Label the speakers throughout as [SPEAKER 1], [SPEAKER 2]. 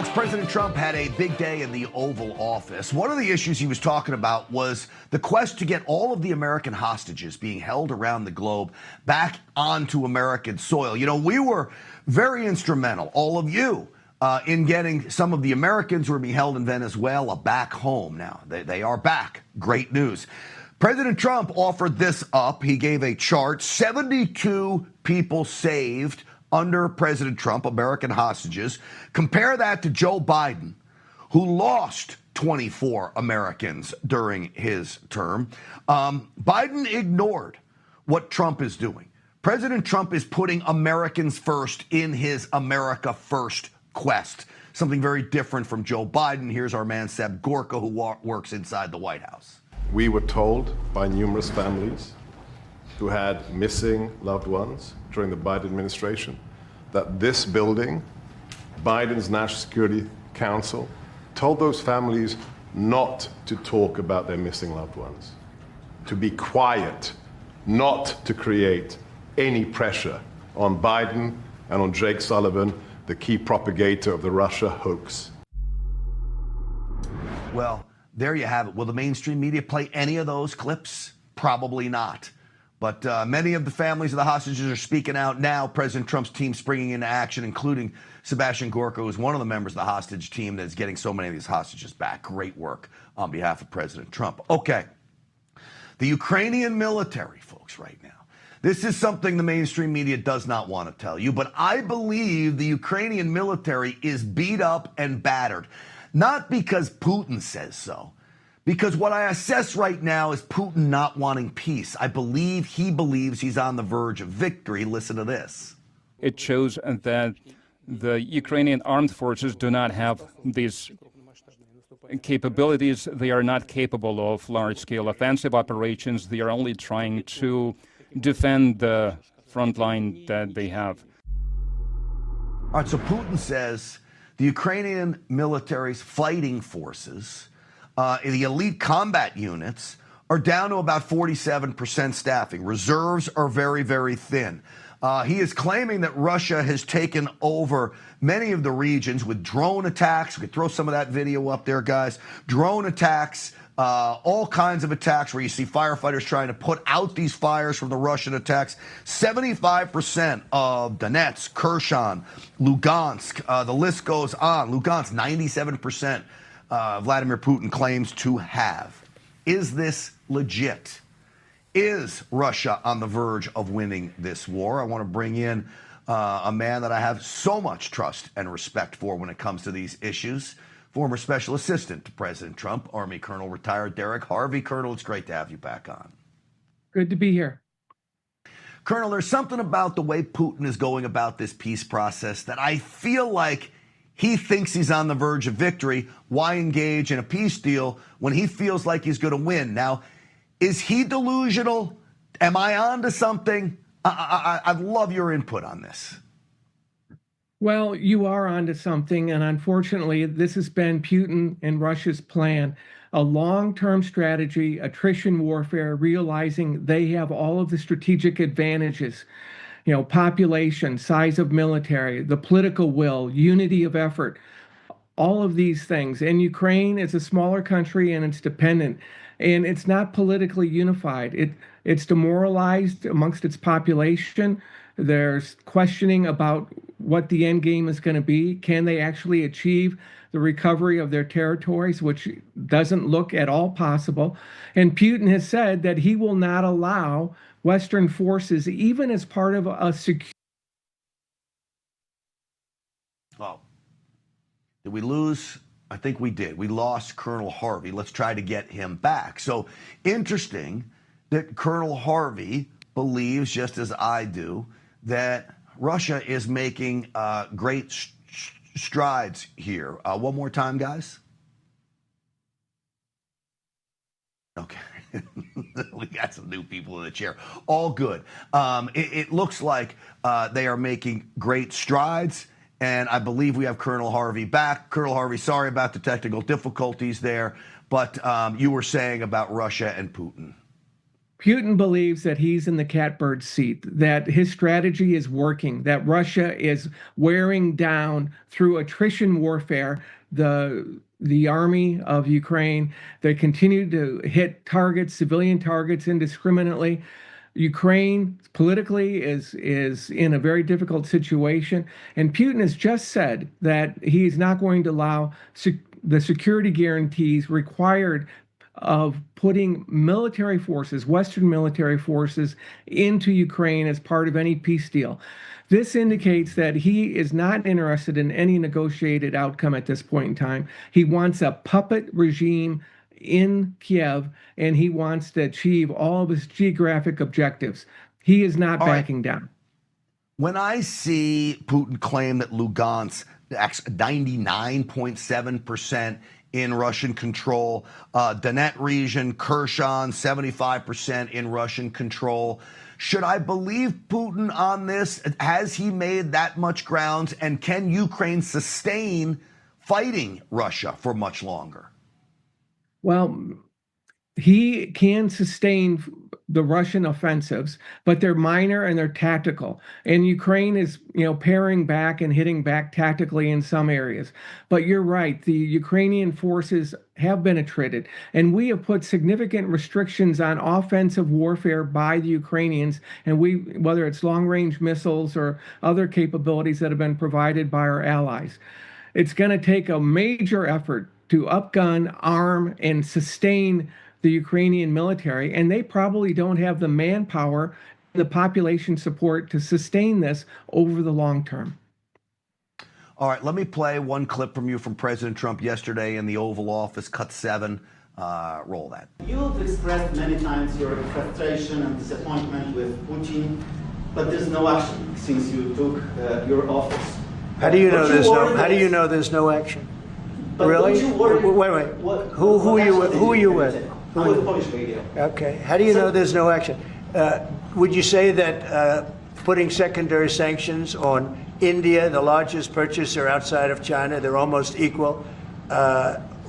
[SPEAKER 1] Folks, President Trump had a big day in the Oval Office. One of the issues he was talking about was the quest to get all of the American hostages being held around the globe back onto American soil. You know, we were very instrumental, all of you, in getting some of the Americans who were being held in Venezuela back home. Now, they are back. Great news. President Trump offered this up. He gave a chart, 72 people saved under President Trump, American hostages. Compare that to Joe Biden, who lost 24 Americans during his term. Biden ignored what Trump is doing. President Trump is putting Americans first in his America First quest, something very different from Joe Biden. Here's our man, Seb Gorka, who works inside the White House.
[SPEAKER 2] We were told by numerous families who had missing loved ones during the Biden administration that this building, Biden's National Security Council, told those families not to talk about their missing loved ones, to be quiet, not to create any pressure on Biden and on Jake Sullivan, the key propagator of the Russia hoax.
[SPEAKER 1] Well, there you have it. Will the mainstream media play any of those clips? Probably not. But many of the families of the hostages are speaking out now. President Trump's team springing into action, including Sebastian Gorka, who is one of the members of the hostage team that is getting so many of these hostages back. Great work on behalf of President Trump. Okay. The Ukrainian military, folks, right now. This is something the mainstream media does not want to tell you, but I believe the Ukrainian military is beat up and battered. Not because Putin says so. Because what I assess right now is Putin not wanting peace. I believe he believes he's on the verge of victory. Listen to this.
[SPEAKER 3] It shows that the Ukrainian armed forces do not have these capabilities. They are not capable of large-scale offensive operations. They are only trying to defend the front line that they have.
[SPEAKER 1] All right, so Putin says the Ukrainian military's fighting forces, the elite combat units, are down to about 47% staffing. Reserves are very, very thin. He is claiming that Russia has taken over many of the regions with drone attacks. We could throw some of that video up there, guys. Drone attacks, all kinds of attacks where you see firefighters trying to put out these fires from the Russian attacks. 75% of Donetsk, Kherson, Luhansk, the list goes on. Luhansk, 97%. Vladimir Putin claims to have. Is this legit? Is Russia on the verge of winning this war? I want to bring in a man that I have so much trust and respect for when it comes to these issues. Former Special Assistant to President Trump, Army Colonel, retired Derek Harvey. Colonel, it's great to have you back on.
[SPEAKER 4] Good to be here.
[SPEAKER 1] Colonel, there's something about the way Putin is going about this peace process that I feel like he thinks he's on the verge of victory. Why engage in a peace deal when he feels like he's going to win? Now, is he delusional? Am I on to something? I'd love your input on this.
[SPEAKER 4] Well, you are onto something, and unfortunately, this has been Putin and Russia's plan. A long-term strategy, attrition warfare, realizing they have all of the strategic advantages. You know, population, size of military, the political will, unity of effort, all of these things. And Ukraine is a smaller country and it's dependent, and it's not politically unified. It's demoralized amongst its population. There's questioning about what the end game is going to be. Can they actually achieve the recovery of their territories, which doesn't look at all possible? And Putin has said that he will not allow Western forces, even as part of a secure.
[SPEAKER 1] Well, did we lose? I think we did. We lost Colonel Harvey. Let's try to get him back. So interesting that Colonel Harvey believes, just as I do, that Russia is making great strides here. One more time, guys. Okay. We got some new people in the chair. All good. It looks like they are making great strides, and I believe we have Colonel Harvey back. Colonel Harvey, sorry about the technical difficulties there, but you were saying about Russia and Putin.
[SPEAKER 4] Putin believes that he's in the catbird seat, that his strategy is working, that Russia is wearing down through attrition warfare the army of Ukraine. They continue to hit targets, civilian targets indiscriminately. Ukraine politically is in a very difficult situation, and Putin has just said that he is not going to allow the security guarantees required of putting military forces, Western military forces, into Ukraine as part of any peace deal. This indicates that he is not interested in any negotiated outcome at this point in time. He wants a puppet regime in Kyiv, and he wants to achieve all of his geographic objectives. He is not backing down.
[SPEAKER 1] When I see Putin claim that Lugansk, 99.7% in Russian control, Donetsk region, Kherson, 75% in Russian control, should I believe Putin on this? Has he made that much ground? And can Ukraine sustain fighting Russia for much longer?
[SPEAKER 4] Well, he can sustain the Russian offensives, but they're minor and they're tactical. And Ukraine is, paring back and hitting back tactically in some areas. But you're right, the Ukrainian forces have been attrited, and we have put significant restrictions on offensive warfare by the Ukrainians, and whether it's long-range missiles or other capabilities that have been provided by our allies. It's going to take a major effort to upgun, arm, and sustain the Ukrainian military, and they probably don't have the manpower, the population support to sustain this over the long term.
[SPEAKER 1] All right, let me play one clip from you from President Trump yesterday in the Oval Office, cut 7. Roll that.
[SPEAKER 5] You've expressed many times your frustration and disappointment with Putin, but there's no action since you took your office.
[SPEAKER 6] How do you know there's no? How do you know there's no action?
[SPEAKER 5] But
[SPEAKER 6] really?
[SPEAKER 5] Wait.
[SPEAKER 6] Who are you with?
[SPEAKER 5] I'm with Polish radio.
[SPEAKER 6] Okay. How do you know there's no action? Would you say that putting secondary sanctions on India, the largest purchaser outside of China, they're almost equal?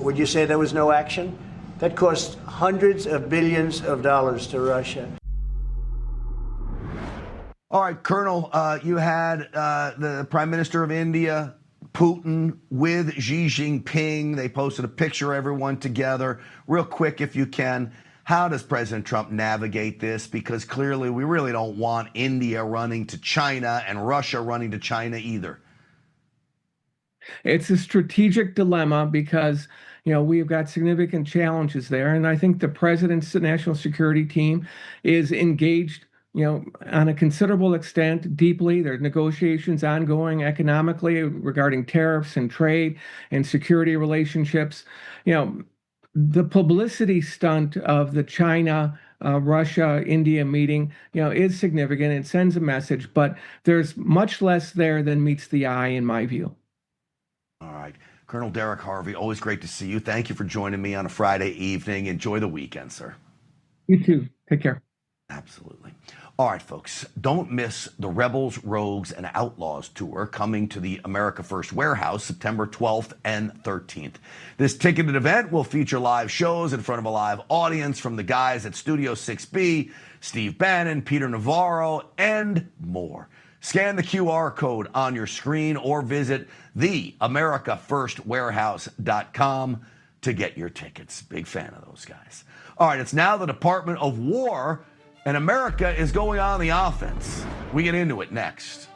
[SPEAKER 6] Would you say there was no action? That cost hundreds of billions of dollars to Russia.
[SPEAKER 1] All right, Colonel, you had the Prime Minister of India, Putin, with Xi Jinping. They posted a picture of everyone together. Real quick, if you can, how does President Trump navigate this? Because clearly we really don't want India running to China and Russia running to China either.
[SPEAKER 4] It's a strategic dilemma because, we've got significant challenges there. And I think the president's national security team is engaged on a considerable extent, deeply. There's negotiations ongoing economically regarding tariffs and trade and security relationships. The publicity stunt of the China, Russia, India meeting, is significant. It sends a message, but there's much less there than meets the eye, in my view.
[SPEAKER 1] All right. Colonel Derek Harvey, always great to see you. Thank you for joining me on a Friday evening. Enjoy the weekend, sir.
[SPEAKER 4] You too. Take care.
[SPEAKER 1] Absolutely. All right, folks, don't miss the Rebels, Rogues, and Outlaws tour coming to the America First Warehouse September 12th and 13th. This ticketed event will feature live shows in front of a live audience from the guys at Studio 6B, Steve Bannon, Peter Navarro, and more. Scan the QR code on your screen or visit theamericafirstwarehouse.com to get your tickets. Big fan of those guys. All right, it's now the Department of War, and America is going on the offense. We get into it next.